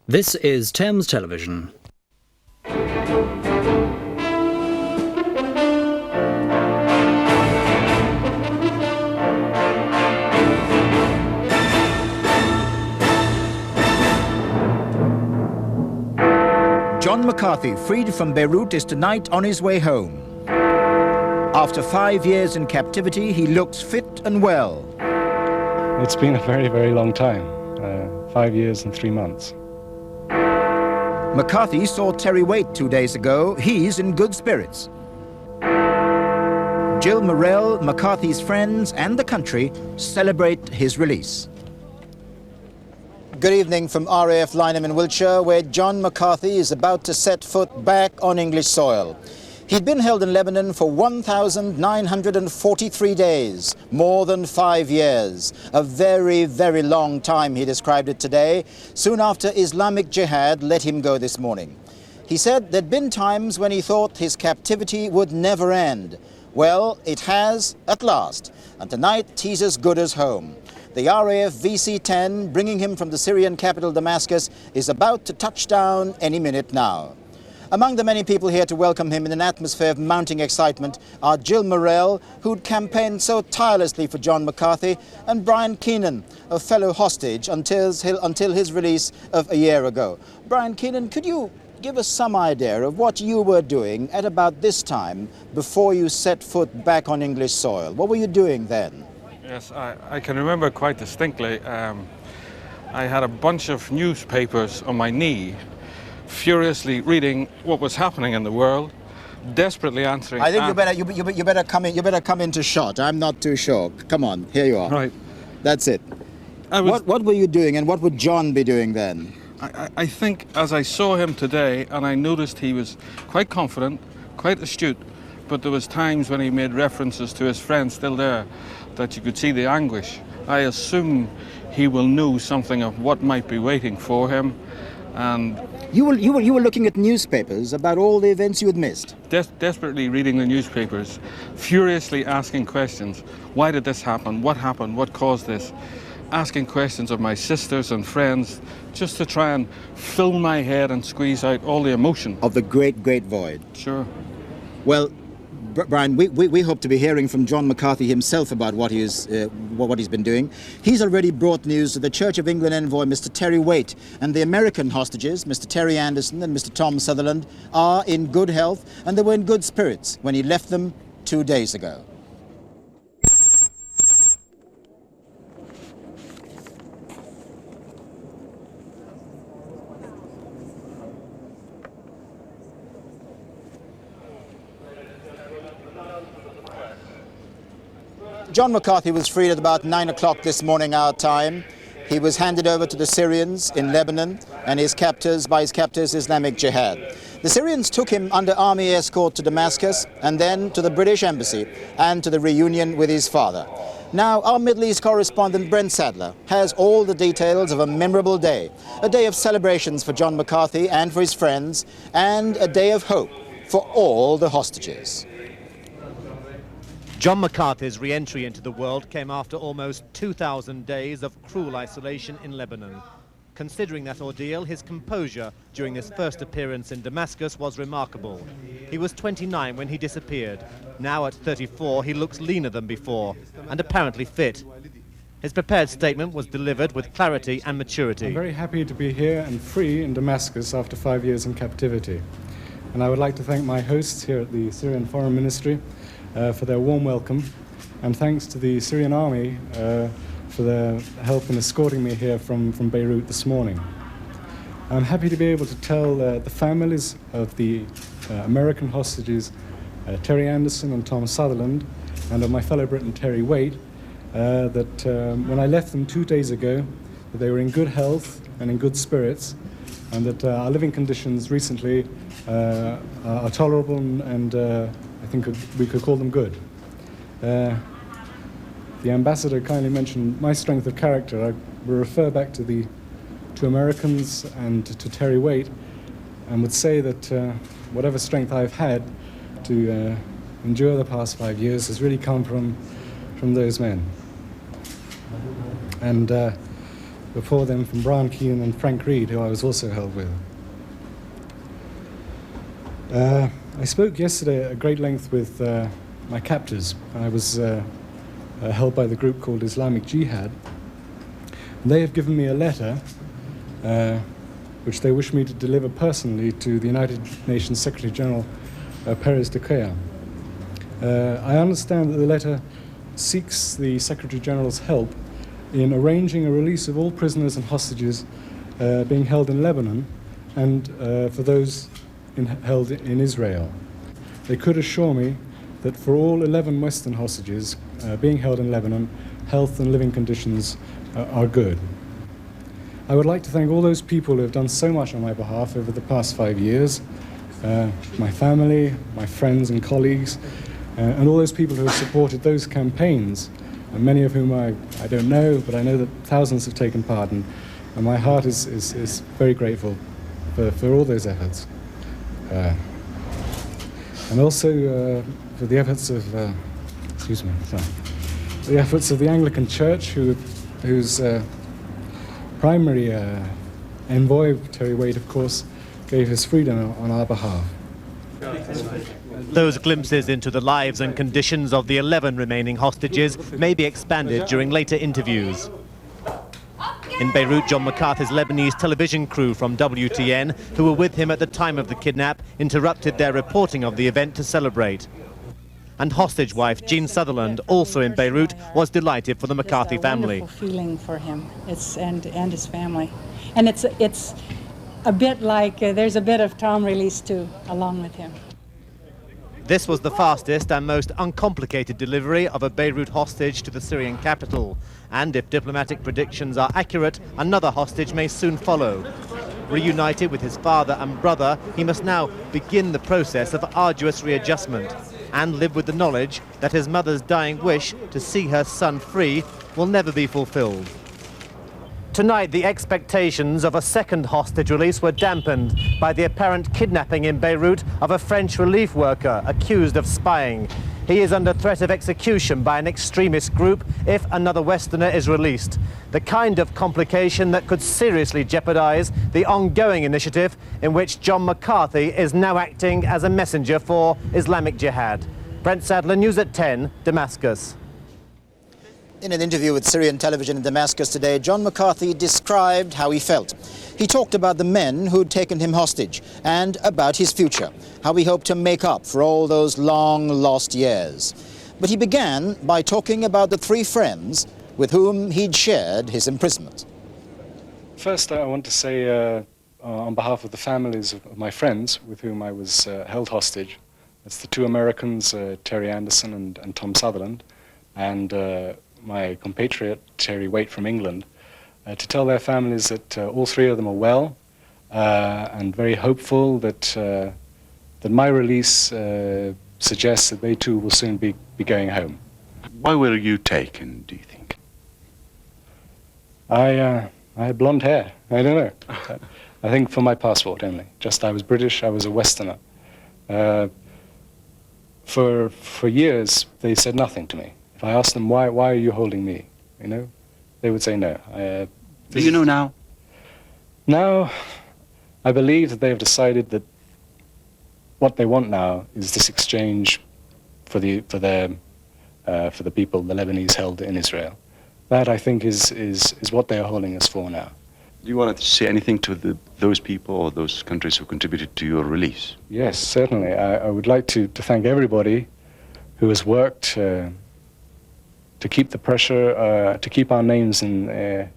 This is Thames Television. John McCarthy, freed from Beirut, is tonight on his way home. After 5 years in captivity, he looks fit and well. It's been a very, very long time. 5 years and 3 months. McCarthy saw Terry Waite 2 days ago. He's in good spirits. Jill Morrell, McCarthy's friends and the country celebrate his release. Good evening from RAF Lynham in Wiltshire, where John McCarthy is about to set foot back on English soil. He'd been held in Lebanon for 1,943 days, more than 5 years. A very, very long time, he described it today, soon after Islamic Jihad let him go this morning. He said there'd been times when he thought his captivity would never end. Well, it has at last, and tonight he's as good as home. The RAF VC-10, bringing him from the Syrian capital Damascus, is about to touch down any minute now. Among the many people here to welcome him in an atmosphere of mounting excitement are Jill Morrell, who'd campaigned so tirelessly for John McCarthy, and Brian Keenan, a fellow hostage until his release of a year ago. Brian Keenan, could you give us some idea of what you were doing at about this time before you set foot back on English soil? What were you doing then? Yes, I can remember quite distinctly. I had a bunch of newspapers on my knee, furiously reading what was happening in the world, desperately answering. I think you better come in. You better come into shot. I'm not too sure. Come on, here you are. Right. That's it. What were you doing, and what would John be doing then? I think as I saw him today, and I noticed he was quite confident, quite astute, but there was times when he made references to his friends still there, that you could see the anguish. I assume he will know something of what might be waiting for him, and you were looking at newspapers about all the events you had missed. Desperately reading the newspapers, furiously asking questions. Why did this happen? What happened? What caused this? Asking questions of my sisters and friends, just to try and fill my head and squeeze out all the emotion of the great void. Sure. Well, Brian, we hope to be hearing from John McCarthy himself about what he's been doing. He's already brought news to the Church of England envoy, Mr. Terry Waite, and the American hostages, Mr. Terry Anderson and Mr. Tom Sutherland, are in good health, and they were in good spirits when he left them 2 days ago. John McCarthy was freed at about 9 o'clock this morning, our time. He was handed over to the Syrians in Lebanon and by his captors, Islamic Jihad. The Syrians took him under army escort to Damascus and then to the British Embassy and to the reunion with his father. Now, our Middle East correspondent, Brent Sadler, has all the details of a memorable day. A day of celebrations for John McCarthy and for his friends, and a day of hope for all the hostages. John McCarthy's re-entry into the world came after almost 2,000 days of cruel isolation in Lebanon. Considering that ordeal, his composure during this first appearance in Damascus was remarkable. He was 29 when he disappeared. Now at 34, he looks leaner than before and apparently fit. His prepared statement was delivered with clarity and maturity. I'm very happy to be here and free in Damascus after 5 years in captivity. And I would like to thank my hosts here at the Syrian Foreign Ministry for their warm welcome, and thanks to the Syrian army for their help in escorting me here from Beirut this morning. I'm happy to be able to tell the families of the American hostages, Terry Anderson and Tom Sutherland, and of my fellow Briton Terry Waite, that when I left them 2 days ago, that they were in good health and in good spirits, and that our living conditions recently are tolerable and I think we could call them good. The ambassador kindly mentioned my strength of character. I will refer back to the two Americans and to Terry Waite, and would say that whatever strength I've had to endure the past 5 years has really come from those men. And before them from Brian Keane and Frank Reed, who I was also held with. I spoke yesterday at great length with my captors. I was held by the group called Islamic Jihad. They have given me a letter which they wish me to deliver personally to the United Nations Secretary General Perez de Cuellar. I understand that the letter seeks the Secretary General's help in arranging a release of all prisoners and hostages being held in Lebanon and for those held in Israel. They could assure me that for all 11 Western hostages being held in Lebanon, health and living conditions are good. I would like to thank all those people who have done so much on my behalf over the past 5 years, my family, my friends and colleagues, and all those people who have supported those campaigns, and many of whom I don't know, but I know that thousands have taken part, and my heart is very grateful for all those efforts. And also for the efforts of, the efforts of the Anglican Church, whose primary envoy, Terry Wade, of course, gave his freedom on our behalf. Those glimpses into the lives and conditions of the 11 remaining hostages may be expanded during later interviews. In Beirut, John McCarthy's Lebanese television crew from WTN, who were with him at the time of the kidnap, interrupted their reporting of the event to celebrate. And hostage wife Jean Sutherland, also in Beirut, was delighted for the McCarthy family. It's a wonderful feeling for him and his family. And it's a bit like there's a bit of Tom released too, along with him. This was the fastest and most uncomplicated delivery of a Beirut hostage to the Syrian capital. And if diplomatic predictions are accurate, another hostage may soon follow. Reunited with his father and brother, he must now begin the process of arduous readjustment and live with the knowledge that his mother's dying wish to see her son free will never be fulfilled. Tonight, the expectations of a second hostage release were dampened by the apparent kidnapping in Beirut of a French relief worker accused of spying. He is under threat of execution by an extremist group if another Westerner is released. The kind of complication that could seriously jeopardize the ongoing initiative in which John McCarthy is now acting as a messenger for Islamic Jihad. Brent Sadler, News at 10, Damascus. In an interview with Syrian television in Damascus today, John McCarthy described how he felt. He talked about the men who'd taken him hostage and about his future, how he hoped to make up for all those long lost years. But he began by talking about the 3 friends with whom he'd shared his imprisonment. First, I want to say on behalf of the families of my friends with whom I was held hostage, that's the 2 Americans, Terry Anderson and Tom Sutherland, and my compatriot, Terry Wade from England, to tell their families that all 3 of them are well and very hopeful that, that my release suggests that they too will soon be going home. Why were you taken, do you think? I had blonde hair. I don't know. I think for my passport only. Just I was British, I was a Westerner. For years, they said nothing to me. If I asked them, why are you holding me? You know, they would say no. Do you know now? Now, I believe that they have decided that what they want now is this exchange for the people, the Lebanese held in Israel. That, I think, is what they are holding us for now. Do you want to say anything to those people or those countries who contributed to your release? Yes, certainly. I would like to thank everybody who has worked to keep the pressure, to keep our names in